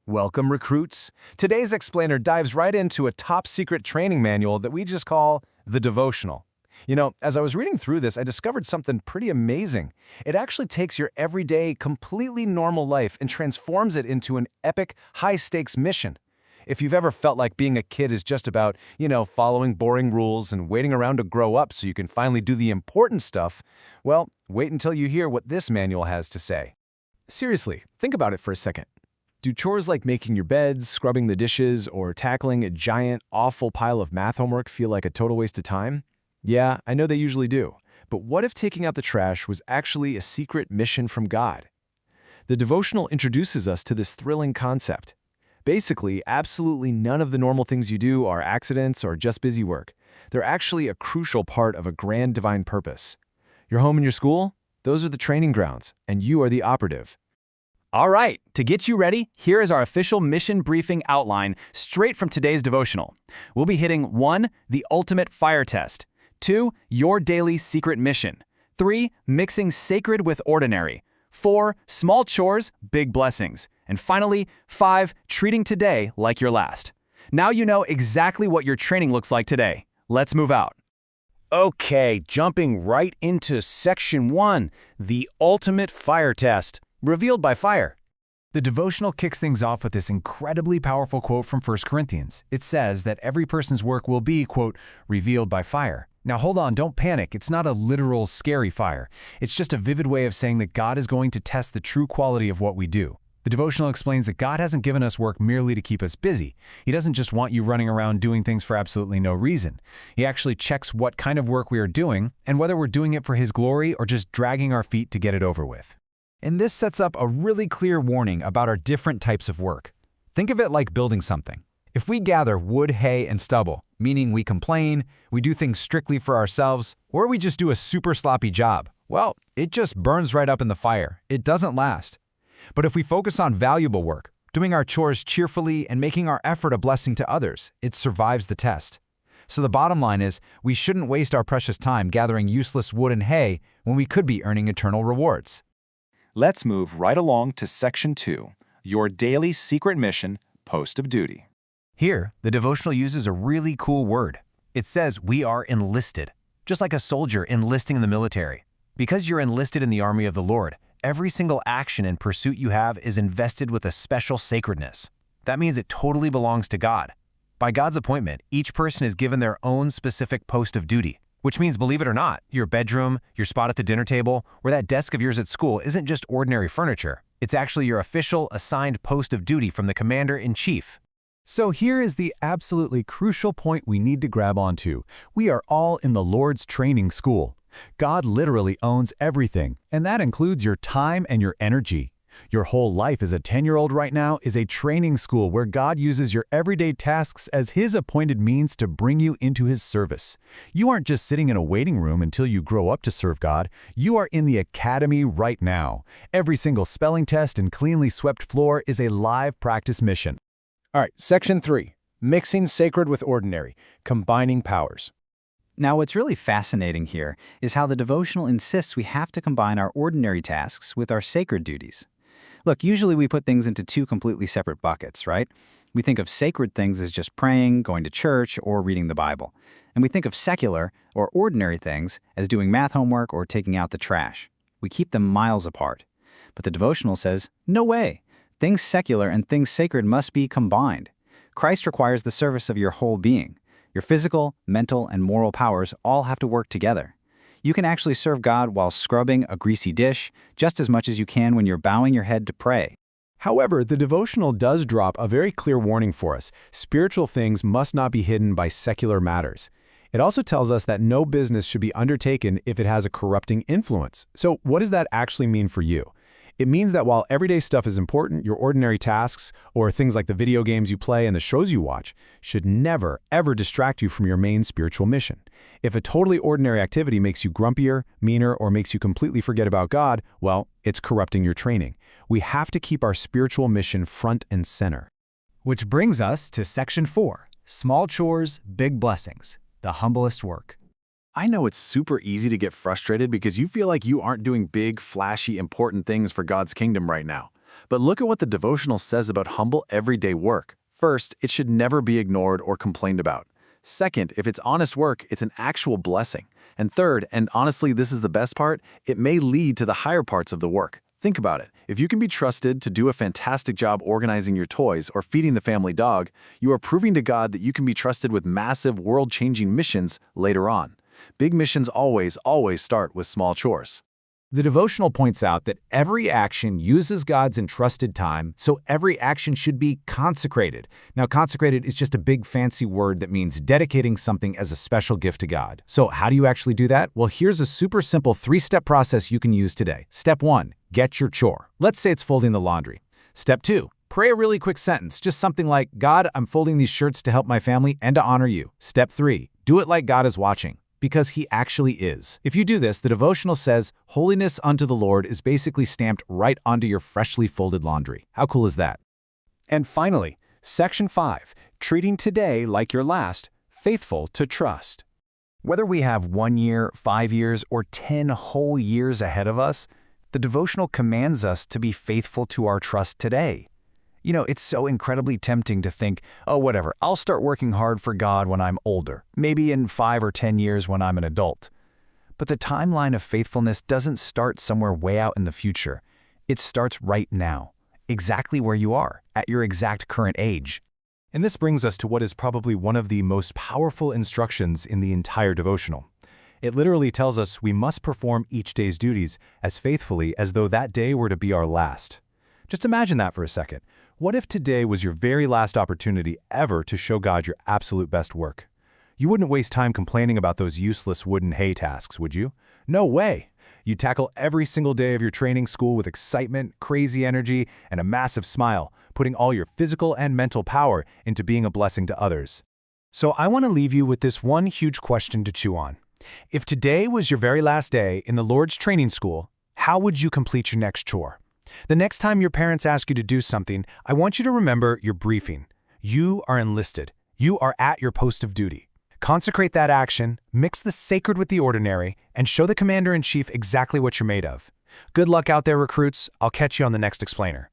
Welcome, recruits. Today's explainer dives right into a top-secret training manual that we just call the devotional. As I was reading through this, I discovered something pretty amazing. It actually takes your everyday, completely normal life and transforms it into an epic, high-stakes mission. If you've ever felt like being a kid is just about, following boring rules and waiting around to grow up so you can finally do the important stuff, well, wait until you hear what this manual has to say. Seriously, think about it for a second. Do chores like making your beds, scrubbing the dishes, or tackling a giant, awful pile of math homework feel like a total waste of time? Yeah, I know they usually do. But what if taking out the trash was actually a secret mission from God? The devotional introduces us to this thrilling concept. Basically, absolutely none of the normal things you do are accidents or just busy work. They're actually a crucial part of a grand divine purpose. Your home and your school? Those are the training grounds, and you are the operative. All right, to get you ready, here is our official mission briefing outline straight from today's devotional. We'll be hitting 1. The ultimate fire test. 2. Your daily secret mission. 3. Mixing sacred with ordinary. 4. Small chores, big blessings. And finally, 5. Treating today like your last. Now you know exactly what your training looks like today. Let's move out. Okay, jumping right into Section 1, the ultimate fire test. Revealed by fire. The devotional kicks things off with this incredibly powerful quote from 1 Corinthians. It says that every person's work will be, quote, revealed by fire. Now hold on, don't panic. It's not a literal scary fire. It's just a vivid way of saying that God is going to test the true quality of what we do. The devotional explains that God hasn't given us work merely to keep us busy. He doesn't just want you running around doing things for absolutely no reason. He actually checks what kind of work we are doing and whether we're doing it for His glory or just dragging our feet to get it over with. And this sets up a really clear warning about our different types of work. Think of it like building something. If we gather wood, hay, and stubble, meaning we complain, we do things strictly for ourselves, or we just do a super sloppy job, well, it just burns right up in the fire. It doesn't last. But if we focus on valuable work, doing our chores cheerfully and making our effort a blessing to others, it survives the test. So the bottom line is, we shouldn't waste our precious time gathering useless wood and hay when we could be earning eternal rewards. Let's move right along to Section 2, Your Daily Secret Mission, Post of Duty. Here, the devotional uses a really cool word. It says we are enlisted, just like a soldier enlisting in the military. Because you're enlisted in the army of the Lord, every single action and pursuit you have is invested with a special sacredness. That means it totally belongs to God. By God's appointment, each person is given their own specific post of duty. Which means, believe it or not, your bedroom, your spot at the dinner table, or that desk of yours at school isn't just ordinary furniture. It's actually your official, assigned post of duty from the commander-in-chief. So here is the absolutely crucial point we need to grab onto. We are all in the Lord's training school. God literally owns everything, and that includes your time and your energy. Your whole life as a 10-year-old right now is a training school where God uses your everyday tasks as His appointed means to bring you into His service. You aren't just sitting in a waiting room until you grow up to serve God. You are in the academy right now. Every single spelling test and cleanly swept floor is a live practice mission. All right, Section 3, Mixing Sacred with Ordinary, Combining Powers. Now, what's really fascinating here is how the devotional insists we have to combine our ordinary tasks with our sacred duties. Look, usually we put things into two completely separate buckets, right? We think of sacred things as just praying, going to church, or reading the Bible. And we think of secular or ordinary things as doing math homework or taking out the trash. We keep them miles apart. But the devotional says, no way. Things secular and things sacred must be combined. Christ requires the service of your whole being. Your physical, mental, and moral powers all have to work together. You can actually serve God while scrubbing a greasy dish just as much as you can when you're bowing your head to pray. However, the devotional does drop a very clear warning for us. Spiritual things must not be hidden by secular matters. It also tells us that no business should be undertaken if it has a corrupting influence. So what does that actually mean for you? It means that while everyday stuff is important, your ordinary tasks, or things like the video games you play and the shows you watch, should never, ever distract you from your main spiritual mission. If a totally ordinary activity makes you grumpier, meaner, or makes you completely forget about God, well, it's corrupting your training. We have to keep our spiritual mission front and center. Which brings us to Section 4, Small Chores, Big Blessings, the humblest work. I know it's super easy to get frustrated because you feel like you aren't doing big, flashy, important things for God's kingdom right now. But look at what the devotional says about humble everyday work. First, it should never be ignored or complained about. Second, if it's honest work, it's an actual blessing. And third, and honestly this is the best part, it may lead to the higher parts of the work. Think about it. If you can be trusted to do a fantastic job organizing your toys or feeding the family dog, you are proving to God that you can be trusted with massive world-changing missions later on. Big missions always start with small chores. The devotional points out that every action uses God's entrusted time, so every action should be consecrated. Now, consecrated is just a big fancy word that means dedicating something as a special gift to God. So how do you actually do that? Well, here's a super simple 3-step process you can use today. Step 1, get your chore. Let's say it's folding the laundry. Step 2, pray a really quick sentence, just something like, God, I'm folding these shirts to help my family and to honor you. Step 3, do it like God is watching, because he actually is. If you do this, the devotional says, holiness unto the Lord is basically stamped right onto your freshly folded laundry. How cool is that? And finally, Section 5, treating today like your last, faithful to trust. Whether we have 1 year, 5 years, or 10 whole years ahead of us, the devotional commands us to be faithful to our trust today. You know, it's so incredibly tempting to think, oh, whatever, I'll start working hard for God when I'm older, maybe in 5 or 10 years when I'm an adult. But the timeline of faithfulness doesn't start somewhere way out in the future. It starts right now, exactly where you are, at your exact current age. And this brings us to what is probably one of the most powerful instructions in the entire devotional. It literally tells us we must perform each day's duties as faithfully as though that day were to be our last. Just imagine that for a second. What if today was your very last opportunity ever to show God your absolute best work? You wouldn't waste time complaining about those useless wooden hay tasks, would you? No way! You'd tackle every single day of your training school with excitement, crazy energy, and a massive smile, putting all your physical and mental power into being a blessing to others. So I want to leave you with this one huge question to chew on. If today was your very last day in the Lord's training school, how would you complete your next chore? The next time your parents ask you to do something, I want you to remember your briefing. You are enlisted. You are at your post of duty. Consecrate that action, mix the sacred with the ordinary, and show the commander-in-chief exactly what you're made of. Good luck out there, recruits. I'll catch you on the next explainer.